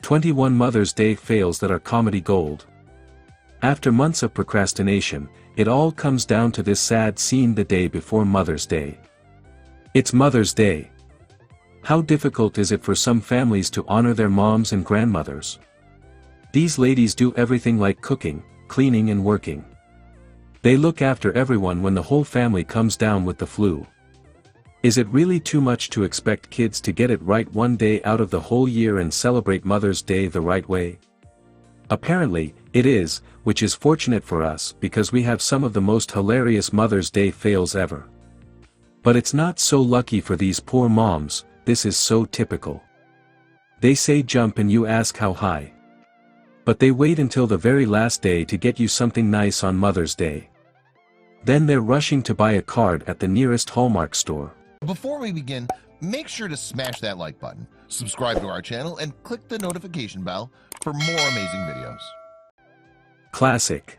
21 Mother's Day fails that are comedy gold. After months of procrastination, it all comes down to this sad scene the day before Mother's Day. It's Mother's Day. How difficult is it for some families to honor their moms and grandmothers? These ladies do everything like cooking, cleaning and working. They look after everyone when the whole family comes down with the flu. Is it really too much to expect kids to get it right one day out of the whole year and celebrate Mother's Day the right way? Apparently, it is, which is fortunate for us because we have some of the most hilarious Mother's Day fails ever. But it's not so lucky for these poor moms. This is so typical. They say jump and you ask how high. But they wait until the very last day to get you something nice on Mother's Day. Then they're rushing to buy a card at the nearest Hallmark store. Before we begin, make sure to smash that like button, subscribe to our channel, and click the notification bell for more amazing videos. Classic.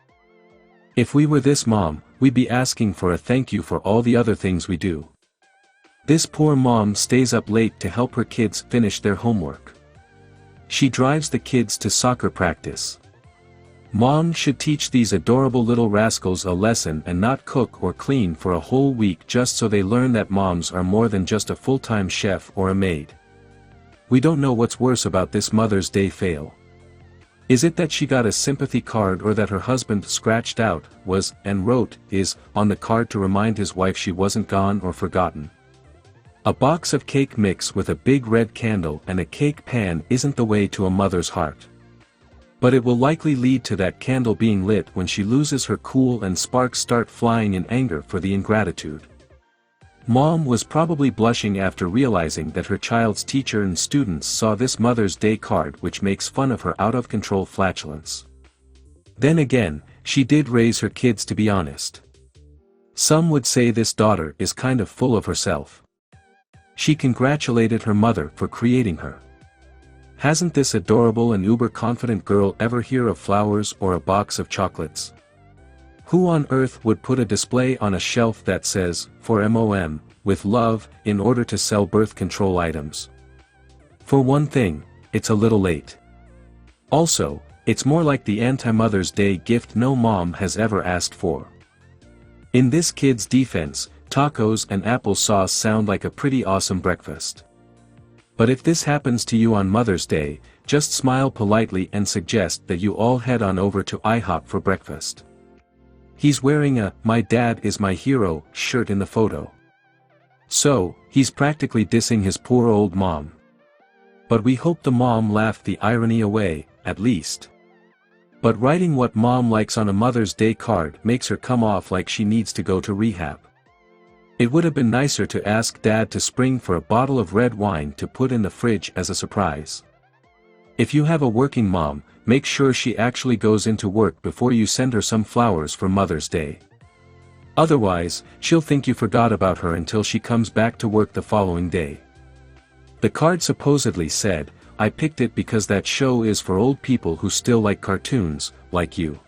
If we were this mom, we'd be asking for a thank you for all the other things we do. This poor mom stays up late to help her kids finish their homework. She drives the kids to soccer practice. Mom should teach these adorable little rascals a lesson and not cook or clean for a whole week just so they learn that moms are more than just a full-time chef or a maid. We don't know what's worse about this Mother's Day fail. Is it that she got a sympathy card or that her husband scratched out, was, and wrote, is, on the card to remind his wife she wasn't gone or forgotten? A box of cake mix with a big red candle and a cake pan isn't the way to a mother's heart. But it will likely lead to that candle being lit when she loses her cool and sparks start flying in anger for the ingratitude. Mom was probably blushing after realizing that her child's teacher and students saw this Mother's Day card which makes fun of her out-of-control flatulence. Then again, she did raise her kids to be honest. Some would say this daughter is kind of full of herself. She congratulated her mother for creating her. Hasn't this adorable and uber-confident girl ever heard of flowers or a box of chocolates? Who on earth would put a display on a shelf that says, "For Mom, with love," in order to sell birth control items? For one thing, it's a little late. Also, it's more like the anti-Mother's Day gift no mom has ever asked for. In this kid's defense, tacos and applesauce sound like a pretty awesome breakfast. But if this happens to you on Mother's Day, just smile politely and suggest that you all head on over to IHOP for breakfast. He's wearing a "My dad is my hero" shirt in the photo. So, he's practically dissing his poor old mom. But we hope the mom laughed the irony away, at least. But writing what mom likes on a Mother's Day card makes her come off like she needs to go to rehab. It would have been nicer to ask Dad to spring for a bottle of red wine to put in the fridge as a surprise. If you have a working mom, make sure she actually goes into work before you send her some flowers for Mother's Day. Otherwise, she'll think you forgot about her until she comes back to work the following day. The card supposedly said, "I picked it because that show is for old people who still like cartoons, like you."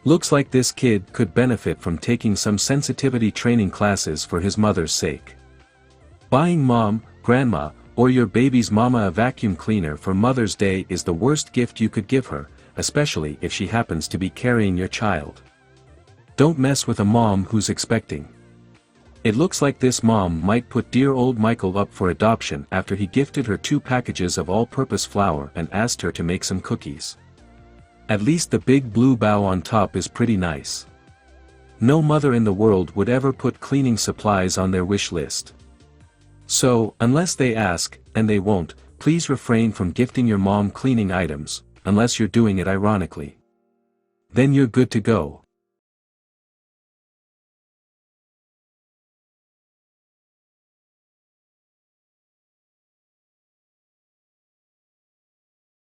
Looks like this kid could benefit from taking some sensitivity training classes for his mother's sake. Buying mom, grandma, or your baby's mama a vacuum cleaner for Mother's Day is the worst gift you could give her, especially if she happens to be carrying your child. Don't mess with a mom who's expecting. It looks like this mom might put dear old Michael up for adoption after he gifted her 2 packages of all-purpose flour and asked her to make some cookies. At least the big blue bow on top is pretty nice. No mother in the world would ever put cleaning supplies on their wish list. So, unless they ask, and they won't, please refrain from gifting your mom cleaning items, unless you're doing it ironically. Then you're good to go.